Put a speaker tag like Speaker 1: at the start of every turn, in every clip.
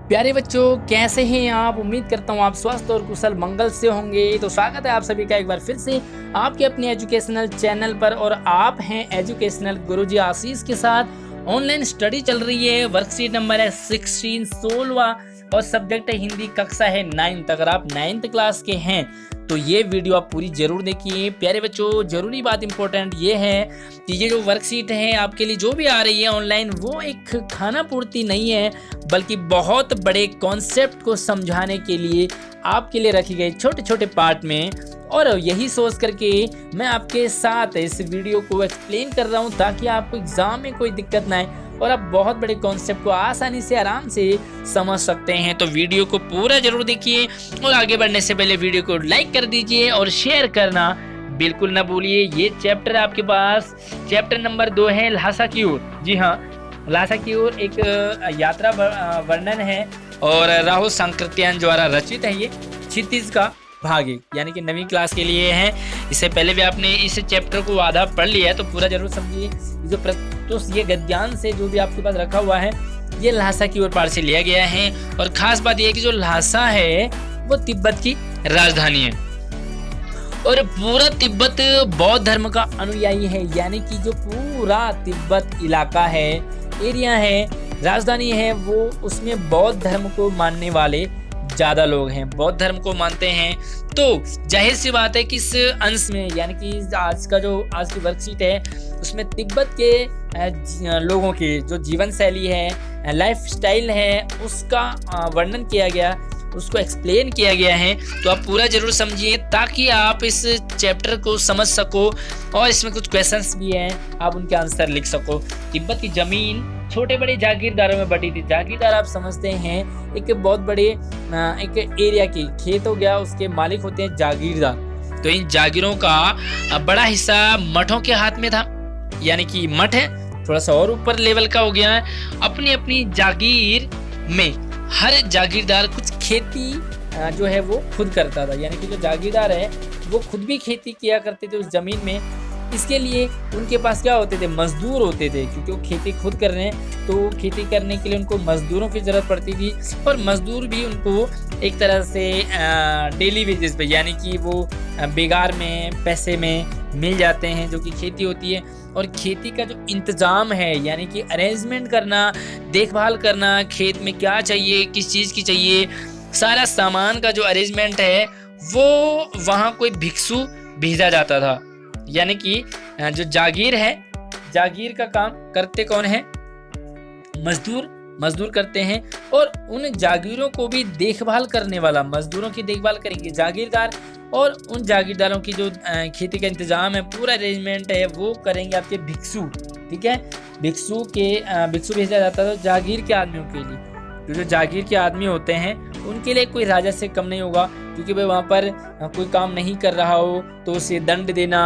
Speaker 1: प्यारे बच्चों, कैसे हैं आप। उम्मीद करता हूँ आप स्वस्थ और कुशल मंगल से होंगे। तो स्वागत है आप सभी का एक बार फिर से आपके अपने एजुकेशनल चैनल पर। और आप हैं एजुकेशनल गुरुजी आशीष के साथ। ऑनलाइन स्टडी चल रही है। वर्कशीट नंबर है 16 और सब्जेक्ट है हिंदी, कक्षा है 9th। अगर आप 9th क्लास के हैं तो ये वीडियो आप पूरी जरूर देखिए। प्यारे बच्चों, जरूरी बात इंपॉर्टेंट ये है कि ये जो वर्कशीट है आपके लिए जो भी आ रही है ऑनलाइन, वो एक खाना पूर्ति नहीं है, बल्कि बहुत बड़े कॉन्सेप्ट को समझाने के लिए आपके लिए रखी गई छोटे छोटे पार्ट में। और यही सोच करके मैं आपके साथ इस वीडियो को एक्सप्लेन कर रहा हूँ ताकि आपको एग्जाम में कोई दिक्कत ना आए और आप बहुत बड़े कॉन्सेप्ट को आसानी से आराम से समझ सकते हैं। तो वीडियो को पूरा जरूर देखिए और आगे बढ़ने से पहले वीडियो को लाइक कर दीजिए और शेयर करना बिल्कुल ना भूलिए। ये चैप्टर आपके पास चैप्टर नंबर 2 है, ल्हासा की ओर। जी हाँ, ल्हासा की ओर एक यात्रा वर्णन है और राहुल सांकृत्यायन द्वारा रचित है। ये क्षितिज का भाग यानी कि 9वीं क्लास के लिए है। इससे पहले भी आपने इस चैप्टर को आधा पढ़ लिया है तो पूरा जरूर समझिए। जो प्रत्युष ये गद्यांश से जो भी आपके पास रखा हुआ है ये ल्हासा की ओर पार से लिया गया है। और खास बात यह है कि जो ल्हासा है वो तिब्बत की राजधानी है और पूरा तिब्बत बौद्ध धर्म का अनुयायी है। यानी कि जो पूरा तिब्बत इलाका है, एरिया है, राजधानी है, वो उसमें बौद्ध धर्म को मानने वाले ज्यादा लोग हैं, बौद्ध धर्म को मानते हैं। तो जाहिर सी बात है कि इस अंश में यानी कि आज की वर्कशीट है उसमें तिब्बत के लोगों की जो जीवन शैली है, लाइफ स्टाइल है, उसका वर्णन किया गया, उसको एक्सप्लेन किया गया है। तो आप पूरा जरूर समझिए ताकि आप इस चैप्टर को समझ सको। और इसमें कुछ क्वेश्चंस भी हैं, आप उनके आंसर लिख सको। तिब्बत की जमीन छोटे बड़े जागीरदारों में बटी थी। जागीरदार आप समझते हैं एक बहुत बड़े एक एरिया की खेत हो गया, उसके मालिक होते हैं जागीरदार। तो इन जागीरों का बड़ा हिस्सा मठों के हाथ में था। यानी कि मठ है थोड़ा सा और ऊपर लेवल का हो गया है। अपनी अपनी जागीर में हर जागीरदार कुछ खेती जो है वो खुद करता था। यानी कि जो जागीरदार है वो खुद भी खेती किया करते थे उस जमीन में। इसके लिए उनके पास क्या होते थे, मजदूर होते थे, क्योंकि वो खेती खुद कर रहे हैं तो खेती करने के लिए उनको मजदूरों की जरूरत पड़ती थी। और मजदूर भी उनको एक तरह से डेली वेजेस पे यानी कि वो बेगार में पैसे में मिल जाते हैं, जो कि खेती होती है। और खेती का जो इंतजाम है यानी कि अरेंजमेंट करना, देखभाल करना, खेत में क्या चाहिए, किस चीज़ की चाहिए, सारा सामान का जो अरेंजमेंट है वो वहाँ कोई भिक्षु भेजा जाता था। यानी कि जो जागीर है, जागीर का काम करते कौन है, मजदूर करते हैं। और उन जागीरों को भी देखभाल करने वाला, मजदूरों की देखभाल करेंगे जागीरदार, और उन जागीरदारों की जो खेती का इंतजाम है, पूरा अरेंजमेंट है, वो करेंगे आपके भिक्षु। ठीक है, भिक्षु भेजा जाता था जागीर के आदमियों के लिए। तो जो जागीर के आदमी होते हैं उनके लिए कोई राजा से कम नहीं होगा, क्योंकि भाई वहाँ पर कोई काम नहीं कर रहा हो तो उसे दंड देना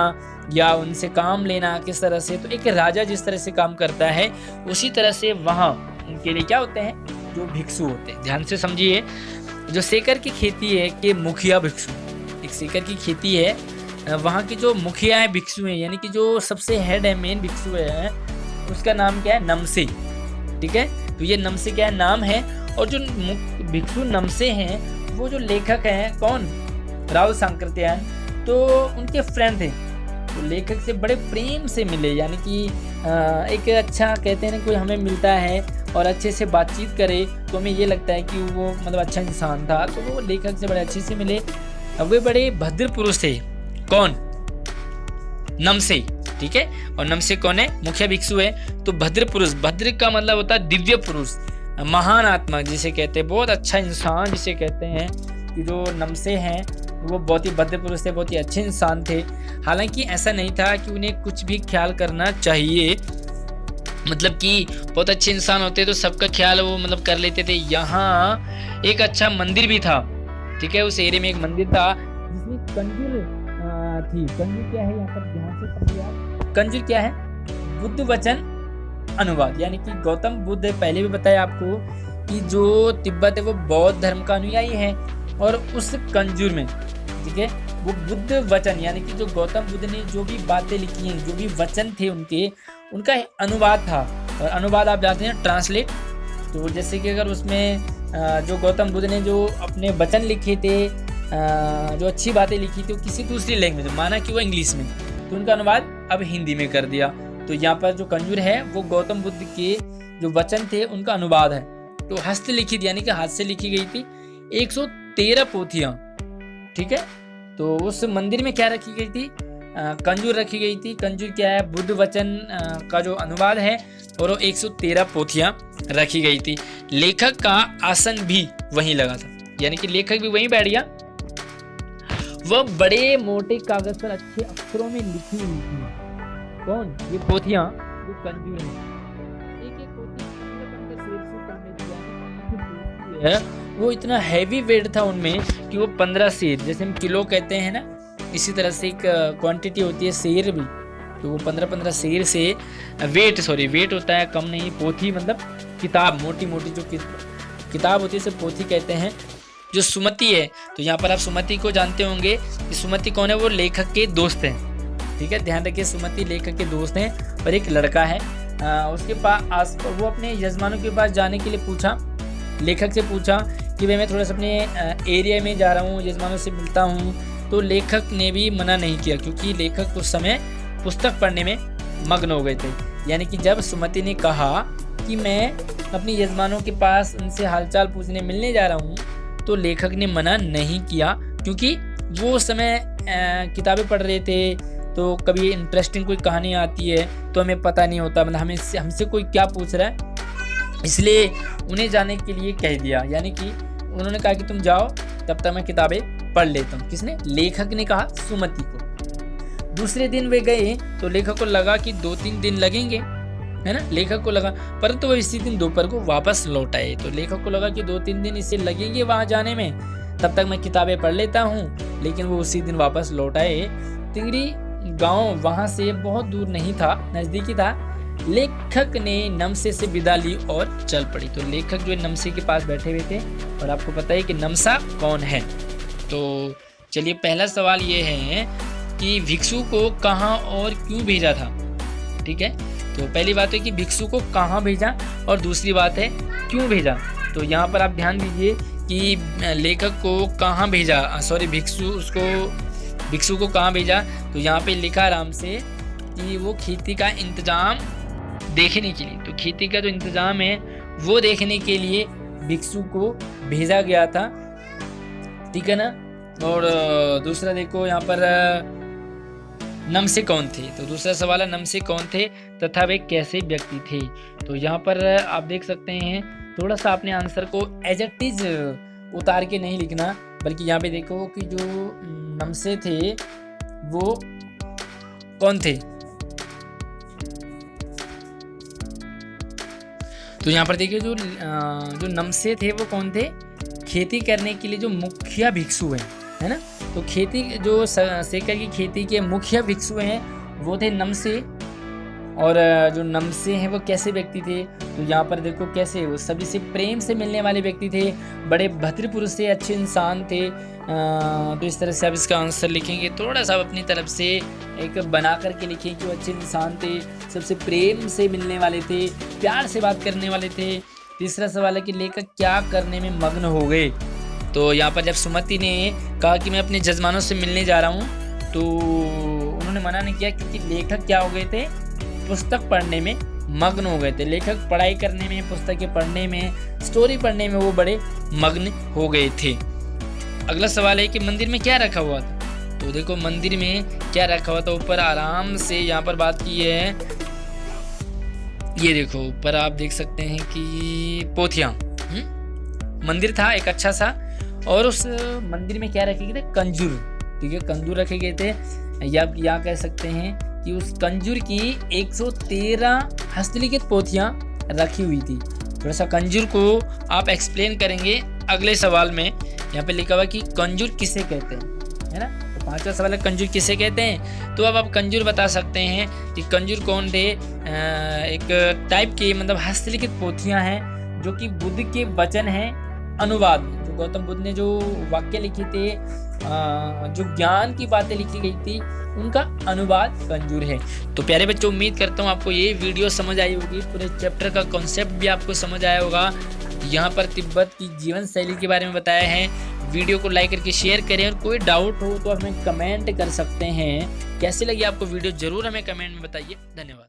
Speaker 1: या उनसे काम लेना किस तरह से, तो एक राजा जिस तरह से काम करता है उसी तरह से वहाँ उनके लिए क्या होते हैं, जो भिक्षु होते हैं। ध्यान से समझिए। जो सेकर की खेती है कि मुखिया भिक्षु, एक सेकर की खेती है, वहाँ की जो मुखिया है भिक्षु है, यानी कि जो सबसे हेड है, मेन भिक्षु है, उसका नाम क्या है, नमसे। ठीक है, तो ये नमसे क्या है, नाम है। और जो भिक्षु नमसे हैं वो जो लेखक हैं कौन, राहुल सांकृत्यायन, तो उनके फ्रेंड थे। तो लेखक से बड़े प्रेम से मिले। यानी कि एक अच्छा कहते हैं ना, कोई हमें मिलता है और अच्छे से बातचीत करे तो हमें ये लगता है कि वो मतलब अच्छा इंसान था। तो वो लेखक से बड़े अच्छे से मिले। वे बड़े भद्र पुरुष थे। कौन, नमसे। ठीक है, और नमसे कौन है, मुखिया भिक्षु है। तो भद्र पुरुष, भद्र का मतलब होता है दिव्य पुरुष, महान आत्मा जिसे कहते हैं, बहुत अच्छा इंसान जिसे कहते हैं। कि जो नमसे हैं वो बहुत ही भद्र पुरुष थे, बहुत ही अच्छे इंसान थे। हालांकि ऐसा नहीं था कि उन्हें कुछ भी ख्याल करना चाहिए, मतलब कि बहुत अच्छे इंसान होते तो सबका ख्याल वो मतलब कर लेते थे। यहाँ एक अच्छा मंदिर भी था। ठीक है, उस एरिया में एक मंदिर था जिसमें कंजूर थी। कंजूर क्या है, यहाँ पर ध्यान से समझिए आप। कंजूर क्या है, बुद्ध वचन अनुवाद। यानी कि गौतम बुद्ध, पहले भी बताया आपको कि जो तिब्बत है वो बौद्ध धर्म का अनुयायी है। और उस कंजूर में, ठीक है, वो बुद्ध वचन यानी कि जो गौतम बुद्ध ने जो भी बातें लिखी हैं, जो भी वचन थे उनका अनुवाद था। और अनुवाद आप जानते हैं ट्रांसलेट। तो जैसे कि अगर उसमें जो गौतम बुद्ध ने जो अपने वचन लिखे थे, जो अच्छी बातें लिखी थी, वो किसी दूसरी लैंग्वेज में, माना कि वो इंग्लिश में, तो उनका अनुवाद अब हिंदी में कर दिया। तो यहाँ पर जो कंजूर है वो गौतम बुद्ध के जो वचन थे उनका अनुवाद है। तो हस्तलिखित यानी कि हाथ से लिखी गई थी 113 पोथियां, ठीक है। तो उस मंदिर में क्या रखी गई थी? कंजूर रखी गई थी। कंजूर क्या है? बुद्ध वचन का जो अनुवाद है, और वो 113 पोथियां रखी गई थी। लेखक का आसन भी वहीं लगा था, यानी कि लेखक भी वहीं बैठ गया। वह बड़े मोटे कागज पर अच्छे अक्षरों में लिखी हुई थी। कौन? ये पोथियां जो कंजूर है। एक एक पोथी है, वो इतना हैवी वेट था उनमें कि वो 15 सेर, जैसे हम किलो कहते हैं ना, इसी तरह से एक क्वांटिटी होती है सेर भी, तो वो 15-15 सेर से वेट होता है, कम नहीं। पोथी मतलब किताब, मोटी मोटी जो किताब होती है उसे पोथी कहते हैं। जो सुमति है, तो यहाँ पर आप सुमति को जानते होंगे कि सुमति कौन है? वो लेखक के दोस्त हैं, ठीक है, ध्यान रखिए। सुमति लेखक के दोस्त हैं और एक लड़का है। उसके पास वो अपने यजमानों के पास जाने के लिए पूछा, लेखक से पूछा कि भाई मैं थोड़ा सा अपने एरिया में जा रहा हूँ, यजमानों से मिलता हूँ। तो लेखक ने भी मना नहीं किया, क्योंकि लेखक उस समय पुस्तक पढ़ने में मग्न हो गए थे। यानी कि जब सुमति ने कहा कि मैं अपने यजमानों के पास उनसे हालचाल पूछने मिलने जा रहा हूँ, तो लेखक ने मना नहीं किया, क्योंकि वो उस समय किताबें पढ़ रहे थे। तो कभी इंटरेस्टिंग कोई कहानी आती है तो हमें पता नहीं होता, मतलब हमसे कोई क्या पूछ रहा है, इसलिए उन्हें जाने के लिए कह दिया। यानी कि उन्होंने कहा कि तुम जाओ, तब तक मैं किताबें पढ़ लेता हूँ। किसने? लेखक ने कहा सुमति को। दूसरे दिन वे गए तो लेखक को लगा कि 2-3 दिन लगेंगे, है ना, लेखक को लगा, परंतु वह इसी दिन दोपहर को वापस लौट आए। तो लेखक को लगा कि 2-3 दिन इसे लगेंगे वहां जाने में, तब तक मैं किताबें पढ़ लेता हूँ। लेकिन वो उसी दिन वापस लौट आए। तिंगरी गांव वहां से बहुत दूर नहीं था, नजदीकी था। लेखक ने नमसे से विदा ली और चल पड़ी। तो लेखक जो नमसे के पास बैठे हुए थे, और आपको पता है कि नमसा कौन है। तो चलिए, पहला सवाल ये है कि भिक्षु को कहाँ और क्यों भेजा था, ठीक है। तो पहली बात है कि भिक्षु को कहाँ भेजा, और दूसरी बात है क्यों भेजा। तो यहाँ पर आप ध्यान दीजिए कि लेखक को कहाँ भेजा, भिक्षु को कहाँ भेजा। तो यहाँ पे लिखा आराम से कि वो खेती का इंतजाम देखने के लिए, तो खेती का जो इंतजाम है वो देखने के लिए भिक्षु को भेजा गया था, ठीक है ना। और दूसरा देखो यहाँ पर नमसे कौन थे। तो दूसरा सवाल है नमसे कौन थे तथा वे कैसे व्यक्ति थे। तो यहाँ पर आप देख सकते हैं, थोड़ा सा अपने आंसर को एज इट इज उतार के नहीं लिखना, बल्कि यहाँ पे देखो कि जो नमसे थे वो कौन थे। तो यहाँ पर देखिए जो नमसे थे वो कौन थे? खेती करने के लिए जो मुखिया भिक्षु है ना। तो खेती जो सेकर की खेती के मुखिया भिक्षु हैं वो थे नमसे। और जो नमसे हैं वो कैसे व्यक्ति थे? तो यहाँ पर देखो कैसे, वो सभी से प्रेम से मिलने वाले व्यक्ति थे, बड़े भद्र पुरुष थे, अच्छे इंसान थे। तो इस तरह से आप इसका आंसर लिखेंगे, थोड़ा सा अपनी तरफ से एक बना करके लिखें कि वो अच्छे इंसान थे, सबसे प्रेम से मिलने वाले थे, प्यार से बात करने वाले थे। तीसरा सवाल है कि लेखक क्या करने में मग्न हो गए। तो यहाँ पर जब सुमति ने कहा कि मैं अपने जजमानों से मिलने जा रहा हूँ, तो उन्होंने मना नहीं किया, क्योंकि लेखक क्या हो गए थे? पुस्तक पढ़ने में मग्न हो गए थे। लेखक पढ़ाई करने में, पुस्तकें पढ़ने में, स्टोरी पढ़ने में वो बड़े मग्न हो गए थे। अगला सवाल है कि मंदिर में क्या रखा हुआ था। तो देखो मंदिर में क्या रखा हुआ था, ऊपर आराम से यहाँ पर बात की है, ये देखो ऊपर आप देख सकते हैं कि पोथियां, मंदिर था एक अच्छा सा, और उस मंदिर में क्या रखे गए थे? कंजूर, ठीक है, कंजूर रखे गए थे। या आप यहाँ कह सकते हैं कि उस कंजूर की 113 हस्तलिखित पोथियां रखी हुई थी। थोड़ा सा कंजूर को आप एक्सप्लेन करेंगे अगले सवाल में। यहाँ पे लिखा हुआ कि कंजूर किसे कहते हैं, है ना। तो पांचवा सवाल है कंजूर किसे कहते हैं। तो अब आप कंजूर बता सकते हैं कि कंजूर कौन थे। एक टाइप के मतलब हस्तलिखित पोथियां हैं जो कि बुद्ध के वचन हैं अनुवाद में। जो गौतम बुद्ध ने जो वाक्य लिखे थे, जो ज्ञान की बातें लिखी गई थी, उनका अनुवाद कंजूर है। तो प्यारे बच्चों, उम्मीद करता हूँ आपको ये वीडियो समझ आई होगी, पूरे चैप्टर का कॉन्सेप्ट भी आपको समझ आया होगा। यहाँ पर तिब्बत की जीवन शैली के बारे में बताया है। वीडियो को लाइक करके शेयर करें और कोई डाउट हो तो हमें कमेंट कर सकते हैं। कैसी लगी आपको वीडियो जरूर हमें कमेंट में बताइए। धन्यवाद।